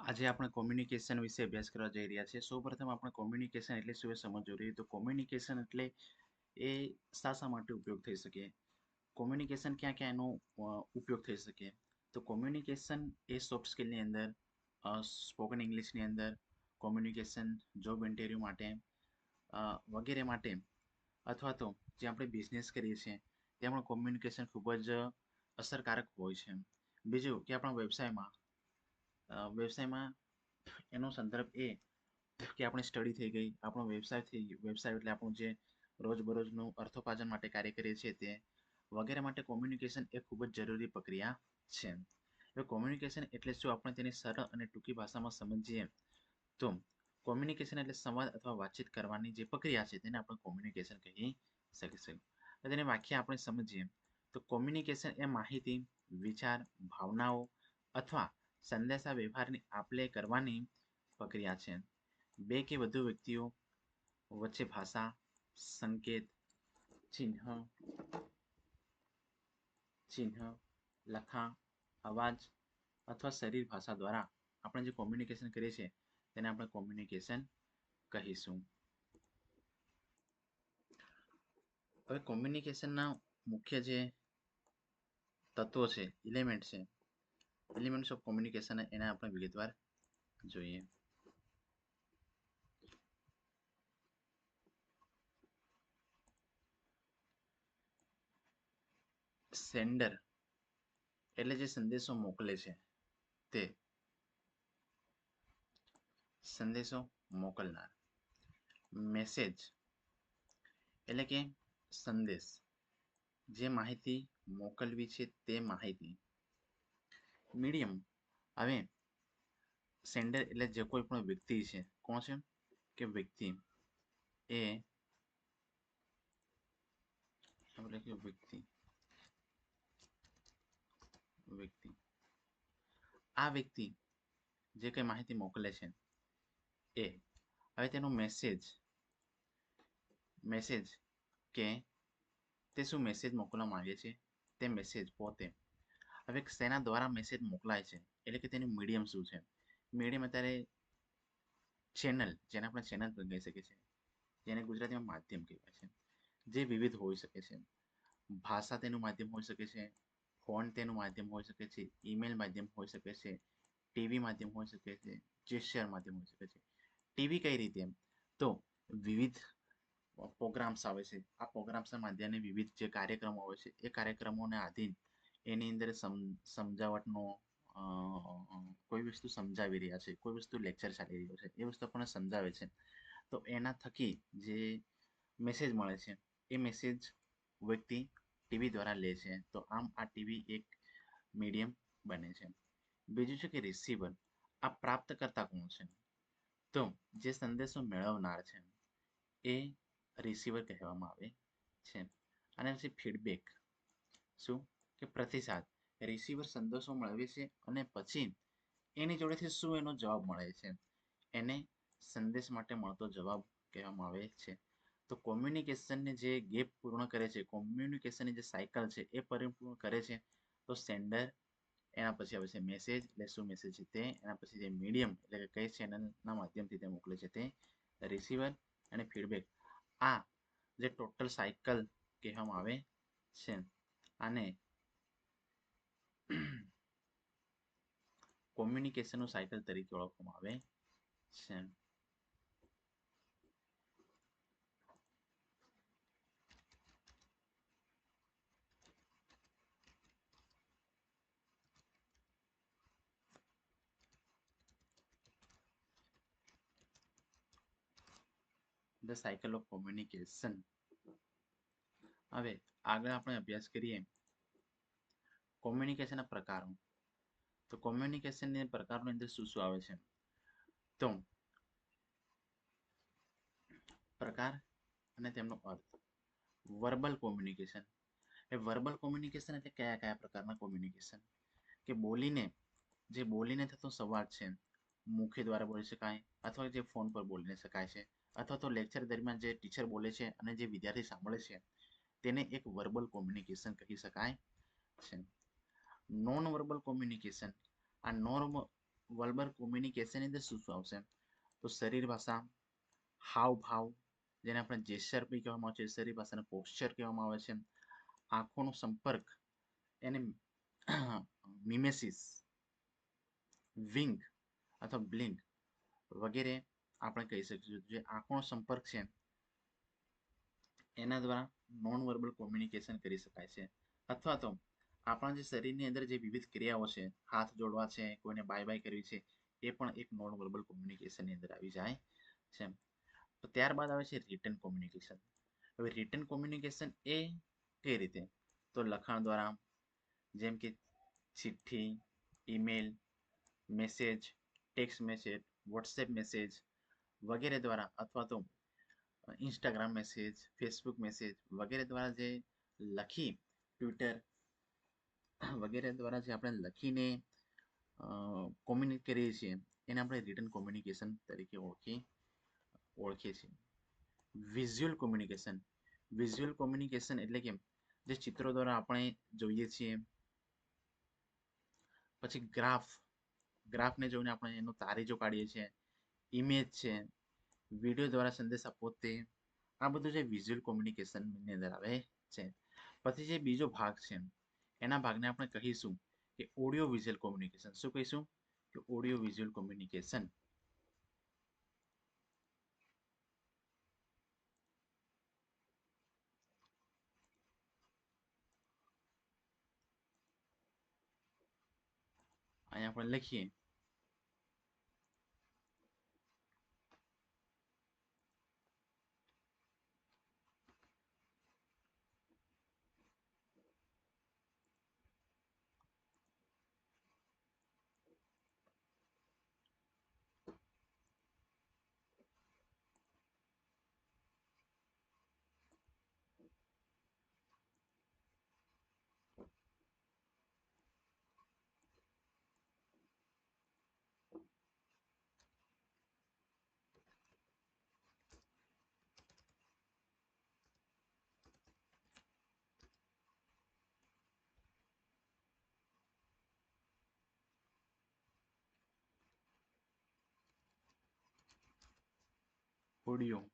આજે આપણે કોમ્યુનિકેશન વિશે અભ્યાસ કરવા જઈ રહ્યા છીએ. સૌપ્રથમ આપણે કોમ્યુનિકેશન એટલે શું એ સમજવું જોઈએ. તો કોમ્યુનિકેશન એટલે એ શા માટે ઉપયોગ થઈ શકે? કોમ્યુનિકેશન ક્યાં ક્યાં એનો ઉપયોગ થઈ શકે? તો કોમ્યુનિકેશન એ સોફ્ટ સ્કિલની અંદર, સ્પોકન ઇંગ્લિશની અંદર, કોમ્યુનિકેશન જોબ ઇન્ટરવ્યૂ માટે વગેરે માટે, અથવા તો જે આપણે બિઝનેસ કરીએ છીએ ત્યાં પણ કોમ્યુનિકેશન ખૂબ જ અસરકારક હોય છે. બીજું કે આપણા વ્યવસાયમાં એનો સંદર્ભ એ કે આપણી સ્ટડી થઈ ગઈ, આપણો વ્યવસાય થઈ ગયો. વ્યવસાય એટલે આપણું જે રોજબરોજનું અર્થોપાર્જન માટે કાર્ય કરીએ છીએ તે વગેરે માટે કોમ્યુનિકેશન એ ખૂબ જ જરૂરી પ્રક્રિયા છે. હવે કોમ્યુનિકેશન એટલે શું, આપણે તેની સરળ અને ટૂંકી ભાષામાં સમજીએ તો કોમ્યુનિકેશન એટલે સંવાદ અથવા વાતચીત કરવાની જે પ્રક્રિયા છે તેને આપણે કોમ્યુનિકેશન કહી શકીશું. તેની વ્યાખ્યા આપણે સમજીએ તો કોમ્યુનિકેશન એ માહિતી, વિચાર, ભાવનાઓ અથવા સંદેશા વ્યવહારની આપ-લે કરવાની પ્રક્રિયા છે. બે કે વધુ વ્યક્તિઓ વચ્ચે ભાષા, સંકેત, ચિહ્ન, લખાણ, અવાજ અથવા શરીર ભાષા દ્વારા આપણે જે કોમ્યુનિકેશન કરીએ છીએ તેને આપણે કોમ્યુનિકેશન કહીશું. હવે કોમ્યુનિકેશનના મુખ્ય જે તત્વો છે, એલિમેન્ટ્સ ઓફ કોમ્યુનિકેશન, એને આપણે વિગતવાર જોઈએ. સેન્ડર એટલે જે સંદેશો મોકલે છે તે, સંદેશો મોકલનાર. મેસેજ એટલે કે સંદેશ, જે માહિતી મોકલવી છે તે માહિતી. મીડિયમ, હવે સેન્ડર એટલે જે કોઈ પણ વ્યક્તિ છે, કોણ છે કે વ્યક્તિ, એ આપણે કે વ્યક્તિ આ વ્યક્તિ જે કઈ માહિતી મોકલે છે એ, હવે તેનો મેસેજ કે તે શું મેસેજ મોકલવા માંગે છે, તે મેસેજ પોતે હવે શેના દ્વારા મેસેજ મોકલાય છે, એટલે કે તેનું મીડિયમ શું છે. મીડિયમ અત્યારે ચેનલ, જેને આપણે ચેનલ પણ કહી શકીએ છીએ, જેને ગુજરાતીમાં માધ્યમ કહેવાય છે, જે વિવિધ હોઈ શકે છે. ભાષા તેનું માધ્યમ હોઈ શકે છે, ફોન તેનું માધ્યમ હોઈ શકે છે, ઈમેલ માધ્યમ હોઈ શકે છે, ટીવી માધ્યમ હોઈ શકે છે, જેસ્ચર માધ્યમ હોઈ શકે છે. ટીવી કઈ રીતે, તો વિવિધ પ્રોગ્રામ્સ આવે છે, આ પ્રોગ્રામ્સના માધ્યમે વિવિધ જે કાર્યક્રમો આવે છે એ કાર્યક્રમોને આધીન એની અંદર સમજાવટનો કોઈ વસ્તુ સમજાવી રહ્યા છે, કોઈ વસ્તુ લેક્ચર ચાલી રહ્યો છે, એ વસ્તુ આપણને સમજાવે છે, તો એના થકી જે મેસેજ મળે છે એ મેસેજ વ્યક્તિ ટીવી દ્વારા લે છે. તો આમ આ ટીવી એક મીડિયમ બને છે. બીજું છે કે રિસીવર, આ પ્રાપ્તકર્તા કોણ છે, તો જે સંદેશો મેળવનાર છે એ રિસીવર કહેવામાં આવે છે. અને પછી ફીડબેક, શું કે પ્રતિસાદ, રિસીવર સંદેશો મેળવે છે અને પછી એની જોડેથી શું એનો જવાબ મળે છે, એને સંદેશ માટે મળતો જવાબ કહેવામાં આવે છે. તો કોમ્યુનિકેશનને જે ગેપ પૂર્ણ કરે છે, કોમ્યુનિકેશનની જે સાયકલ છે એ પરિપૂર્ણ કરે છે તો સેન્ડર, એના પછી આવે છે મેસેજ, એટલે શું મેસેજ છે તે, એના પછી જે મીડિયમ એટલે કે કઈ ચેનલના માધ્યમથી તે મોકલે છે તે, રિસીવર અને ફીડબેક. આ જે ટોટલ સાયકલ કહેવામાં આવે છે. આને કોમ્યુનિકેશનનું સાયકલ તરીકે ઓળખવામાં આવે છે. The cycle of communication. હવે આગળ આપણે અભ્યાસ કરીએ કોમ્યુનિકેશનના પ્રકારો. તો કોમ્યુનિકેશનના પ્રકારોની અંદર શું શું આવે છે, તો પ્રકાર અને તેમનો અર્થ. વર્બલ કોમ્યુનિકેશન, એ વર્બલ કોમ્યુનિકેશન એટલે કયા કયા પ્રકારના કોમ્યુનિકેશન, કે બોલીને થતો સંવાદ છે, મુખ્ય દ્વારા બોલી શકાય અથવા જે ફોન પર બોલીને શકાય છે, અથવા તો લેક્ચર દરમિયાન જે ટીચર બોલે છે અને જે વિદ્યાર્થી સાંભળે છે તેને એક વર્બલ કોમ્યુનિકેશન કહી શકાય છે. નોન વર્બલ કોમ્યુનિકેશન, આ વર્બલ કોમ્યુનિકેશનની અંદર શું શું આવશે? તો શરીર ભાષા, હાવભાવ, જેને આપણે જેસ્ચર બી કહેવામાં આવે છે, શરીર ભાષાને પોસ્ચર કહેવામાં આવે છે, આંખોનો સંપર્ક એને મિમેસિસ, વિંગ અથવા બ્લિંક વગેરે આપણે કહી શકીશું. જે આંખોનો સંપર્ક છે એના દ્વારા નોન વર્બલ કોમ્યુનિકેશન કરી શકાય છે. અથવા તો આપણા જે શરીરની અંદર જે વિવિધ ક્રિયાઓ છે, હાથ જોડવા છે, કોઈને બાય બાય કરવી છે, એ પણ એક નોન વર્બલ કોમ્યુનિકેશનની અંદર આવી જાય છે. તો ત્યારબાદ આવે છે રિટન કોમ્યુનિકેશન. હવે રિટન કોમ્યુનિકેશન એ કઈ રીતે? તો લખાણ દ્વારા, જેમ કે ચિઠ્ઠી, email, message, text message, WhatsApp message વગેરે દ્વારા, અથવા તો ઇન્સ્ટાગ્રામ મેસેજ, ફેસબુક મેસેજ વગેરે દ્વારા જે લખી, ટ્વિટર વગેરે દ્વારા જે આપણે લખીને કોમ્યુનિકેટ કરીએ છીએ એને આપણે રિટન કોમ્યુનિકેશન તરીકે ઓળખીએ છીએ. Visual communication. વિઝ્યુઅલ કોમ્યુનિકેશન એટલે કે જે ચિત્રો દ્વારા આપણે જોઈએ છીએ. પછી ગ્રાફને જોઈને આપણે એનો તારીજો કાઢીએ છીએ. ઇમેજ છે, વિડીયો દ્વારા સંદેશ આપવો, તે આ બધું જે વિઝ્યુઅલ કોમ્યુનિકેશનની અંદર આવે છે. પછી જે બીજો ભાગ છે એના ભાગને આપણે કહીશું કે ઓડિયો વિઝ્યુઅલ કોમ્યુનિકેશન. શું કહીશું? કે ઓડિયો વિઝ્યુઅલ કોમ્યુનિકેશન. અહીંયા આપણે લખીએ audio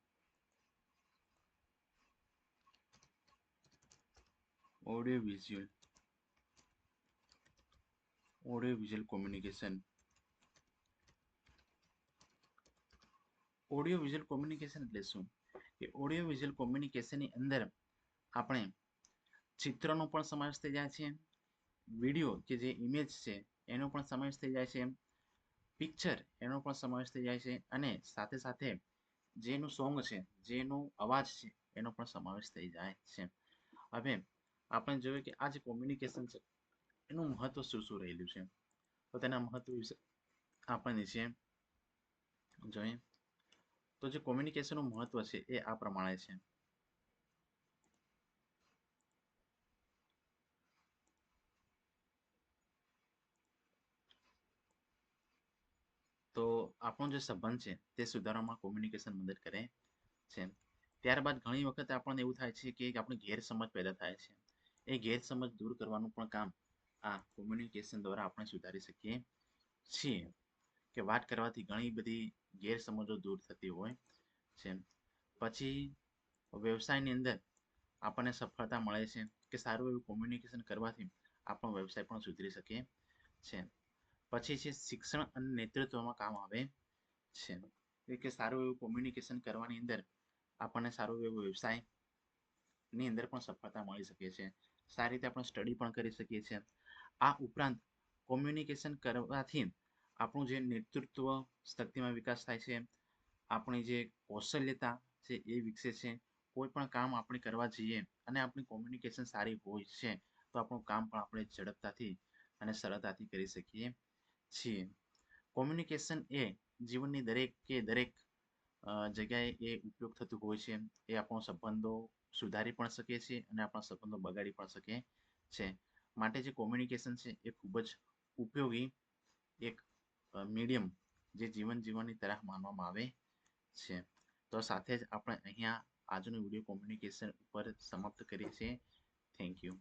visual communication. Audio visual communication એટલે શું? કે ઓડિયો વિઝ્યુઅલ કોમ્યુનિકેશનની અંદર આપણે ચિત્રનો પણ સમાવેશ થઈ જાય છે, વિડીયો કે જે ઇમેજ છે એનો પણ સમાવેશ થઈ જાય છે, પિક્ચર એનો પણ સમાવેશ થઈ જાય છે, અને સાથે સાથે જેનું સોંગ છે, જેનો અવાજ છે એનો પણ સમાવેશ થઈ જાય છે. હવે આપણે જોયું કે આ જે કોમ્યુનિકેશન છે એનું મહત્વ શું શું રહેલું છે. તો તેના મહત્વ વિશે આપણે નીચે જોઈએ. તો જે કોમ્યુનિકેશનનું મહત્વ છે એ આ પ્રમાણે છે. તો આપણો જે સંબંધ છે તે સુધારવામાં કોમ્યુનિકેશન મદદ કરે છે. ત્યારબાદ ઘણી વખત આપણને એવું થાય છે કે આપણી ગેરસમજ પેદા થાય છે. એ ગેરસમજ દૂર કરવાનું પણ કામ આ કોમ્યુનિકેશન દ્વારા આપણે સુધારી શકીએ છીએ. કે વાત કરવાથી ઘણી બધી ગેરસમજો દૂર થતી હોય છે. પછી વ્યવસાયની અંદર આપણને સફળતા મળે છે કે સારું એવું કોમ્યુનિકેશન કરવાથી આપણો વ્યવસાય પણ સુધરી શકે છે. પછી છે શિક્ષણ અને નેતૃત્વમાં કામ આવે છે કે સારું એવું કોમ્યુનિકેશન કરવાની અંદર આપણને સારું એવું વ્યવસાયની અંદર પણ સફળતા મળી શકે છે. સારી રીતે આપણે સ્ટડી પણ કરી શકીએ છીએ. આ ઉપરાંત કોમ્યુનિકેશન કરવાથી આપણું જે નેતૃત્વ શક્તિમાં વિકાસ થાય છે, આપણી જે કૌશલ્યતા છે એ વિકસે છે. કોઈ પણ કામ આપણે કરવા જઈએ અને આપણી કોમ્યુનિકેશન સારી હોય છે તો આપણું કામ પણ આપણે ઝડપતાથી અને સરળતાથી કરી શકીએ છીએ. કોમ્યુનિકેશન એ જીવનની દરેક જગ્યાએ એ ઉપયોગ થતું હોય છે. એ આપણો સંબંધો સુધારી પણ શકે છે અને આપણા સંબંધો બગાડી પણ શકે છે. માટે જે કોમ્યુનિકેશન છે એ ખૂબ જ ઉપયોગી એક મીડિયમ જે જીવન જીવવાની તરફ માનવામાં આવે છે. તો સાથે જ આપણે અહીંયા આજનો વિડીયો કોમ્યુનિકેશન ઉપર સમાપ્ત કરીએ છીએ. Thank you.